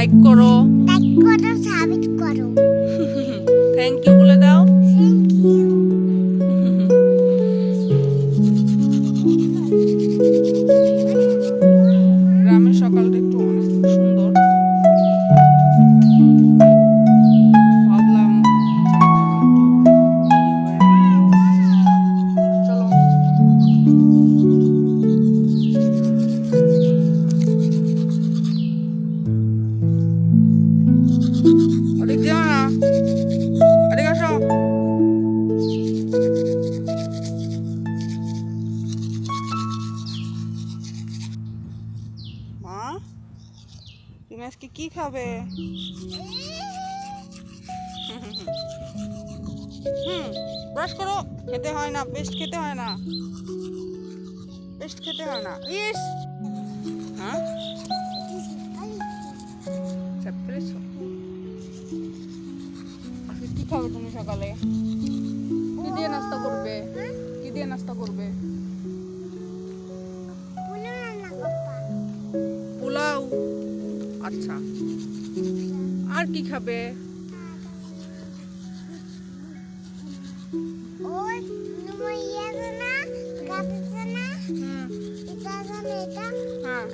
Like করো, subscribe করো। Thank you বলে দাও। Thank you. গ্রামের সকালটা একটু অনেক সুন্দর, ভাবলাম চলো। ওদিক যেও না, এদিকে আসো। মা, তুমি আজকে কি খাবে? ব্রাশ করো। খেতে হয় না, পেস্ট খেতে হয় না, পেস্ট খেতে হয় না। ইস, হ্যাঁ আজকে কি খাবে তুমি সকালে? কি দিয়ে নাস্তা করবে? কি দিয়ে নাস্তা করবে? পোলাও। আচ্ছা, আর কি খাবে? হ্যাঁ,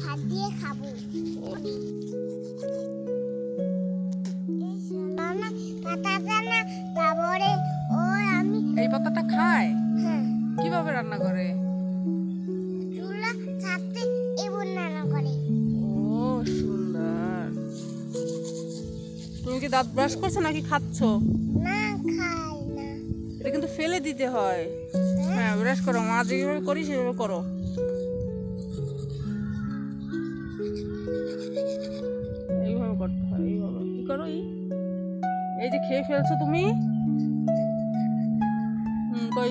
ভাত দিয়ে খাবো। তারপরে ও আমি এই পাতাটা খায়? হ্যাঁ কিভাবে রান্না করে? চুলা ছাড়তে এবং রান্না করে। ও সুন্দর। তুমি কি দাঁত ব্রাশ করছো নাকি খাচ্ছো? না খাই না। এটা কিন্তু ফেলে দিতে হয়। হ্যাঁ, ব্রাশ করো, মা যেভাবে করি সেভাবে করো। এইভাবে করতে হয়, এইভাবে। কি করো? এই যে খেয়ে ফেলছো তুমি।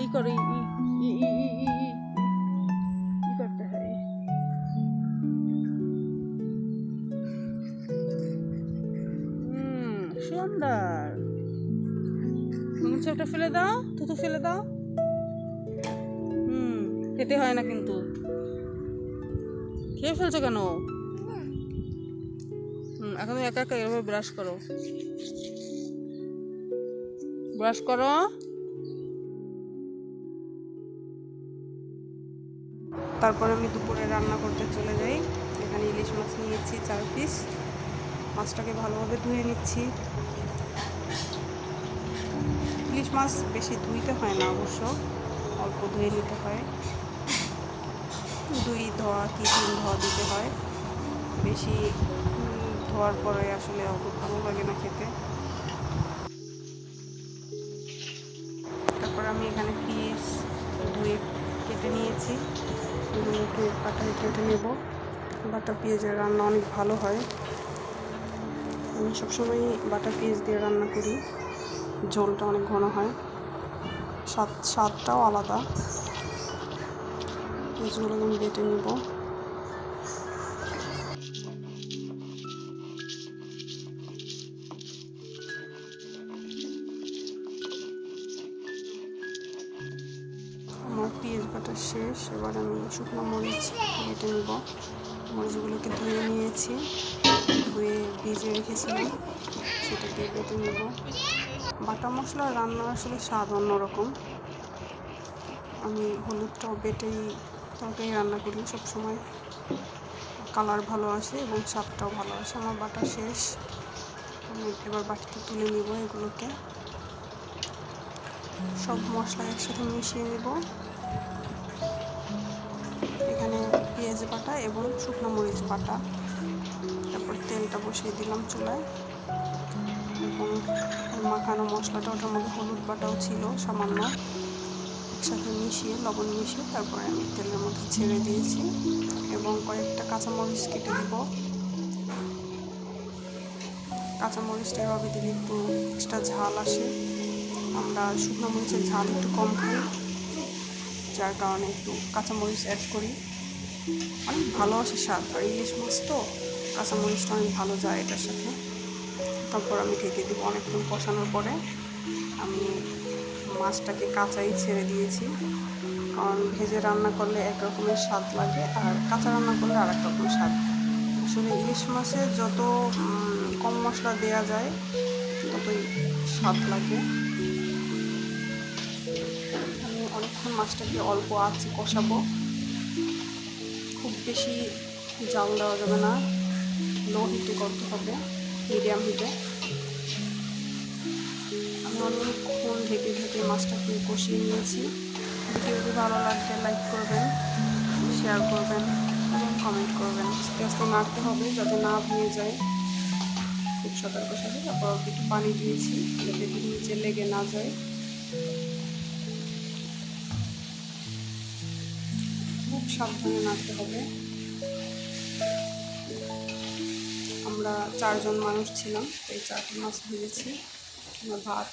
ই করো, ই করতে হয়। সুন্দর। তুমি ওটা ফেলে দাও, থুতু ফেলে দাও। খেতে হয় না কিন্তু। খেয়ে ফেলছো কেন? এখন একা একা এভাবে ব্রাশ করো, ব্রাশ করো। তারপরে আমি দুপুরে রান্না করতে চলে যাই। এখানে ইলিশ মাছ নিয়েছি 4 পিস। মাছটাকে ভালোভাবে ধুয়ে নিচ্ছি। ইলিশ মাছ বেশি ধুইতে হয় না অবশ্য, অল্প ধুয়ে নিতে হয়। 2 ধোয়া কি 3 ধোয়া দিতে হয়। বেশি ধোয়ার পরে আসলে অত ভালো লাগে না খেতে। তারপর আমি এখানে পিস ধুয়ে কেটে নিয়েছি। এগুলোকে পাটায় কেটে নেব। বাটা পেঁয়াজের রান্না অনেক ভালো হয়। আমি সবসময় বাটা পেঁয়াজ দিয়ে রান্না করি। ঝোলটা অনেক ঘন হয়, স্বাদটাও আলাদা। পেঁয়াজগুলোকে আমি বেটে নেব। আমার পেঁয়াজ বাটা শেষ। এবার আমি শুকনো মরিচ বেটে নেব। মরিচগুলোকে ধুয়ে নিয়েছি, ধুয়ে ভিজিয়ে রেখেছিলাম, সেটাকে বেটে নেব। বাটা মশলা রান্নার আসলে স্বাদ অন্যরকম। আমি হলুদটাও বেটেই তরকারি রান্না করি সবসময়। কালার ভালো আসে এবং স্বাদটাও ভালো আসে। আমার বাটা শেষ, আমি এবার বাটিতে তুলে নিব। এগুলোকে সব মশলা একসাথে মিশিয়ে নেব। এখানে পেঁয়াজ বাটা এবং শুকনো মরিচ বাটা। তারপর তেলটা বসিয়ে দিলাম চুলায় এবং মাখানো মশলাটা, ওটার মধ্যে হলুদ বাটাও ছিল সামান্য, একসাথে মিশিয়ে লবণ মিশিয়ে তারপরে আমি তেলের মধ্যে ছেড়ে দিয়েছি এবং কয়েকটা কাঁচামরিচ কেটে দিব। কাঁচামরিচটা এভাবে দিলে একটু এক্সট্রা ঝাল আসে। আমরা শুকনো মরিচের ঝাল একটু কম খাই, যার কারণে একটু কাঁচামরিচ অ্যাড করি। অনেক ভালো আসে স্বাদ, আর ইলিশ মাছ তো কাঁচামরিচটা অনেক ভালো যায় এটার সাথে। তারপর আমি ঢেকে দিব। অনেকক্ষণ কষানোর পরে আমি মাছটাকে কাঁচাই ছেড়ে দিয়েছি, কারণ ভেজে রান্না করলে এক রকমের স্বাদ লাগে আর কাঁচা রান্না করলে আর এক রকমের স্বাদ আসলে ইলিশ মাছে যত কম মশলা দেওয়া যায় ততই স্বাদ লাগে। আমি অনেকক্ষণ মাছটাকে অল্প আঁচে কষাবো, খুব বেশি জাল দেওয়া যাবে না, লো হিটে করতে হবে, মিডিয়াম হিটে। আমি অনেকক্ষণ ঢেকে ঢেকে মাছটাকে কষিয়ে নিয়েছি। ভিডিওটি ভালো লাগলে লাইক করবেন, শেয়ার করবেন এবং কমেন্ট করবেন। আস্তে আস্তে নাড়তে হবে যাতে না ভেঙে যায়, খুব সতর্ক সাথে। তারপর একটু পানি দিয়েছি যাতে নিচে লেগে না যায়। খুব সাবধানে নাড়তে হবে। আমরা 4 জন মানুষ ছিলাম, এই 4টি মাছ ভেজেছি। আমার ভাত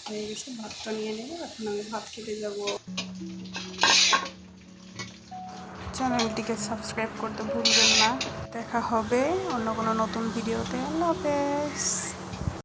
হয়ে গেছে, ভাতটা নিয়ে নেব। এখন আমি ভাত খেতে যাব। চ্যানেলটিকে সাবস্ক্রাইব করতে ভুলবেন না। দেখা হবে অন্য কোনো নতুন ভিডিওতে। আল্লাহ হাফেজ।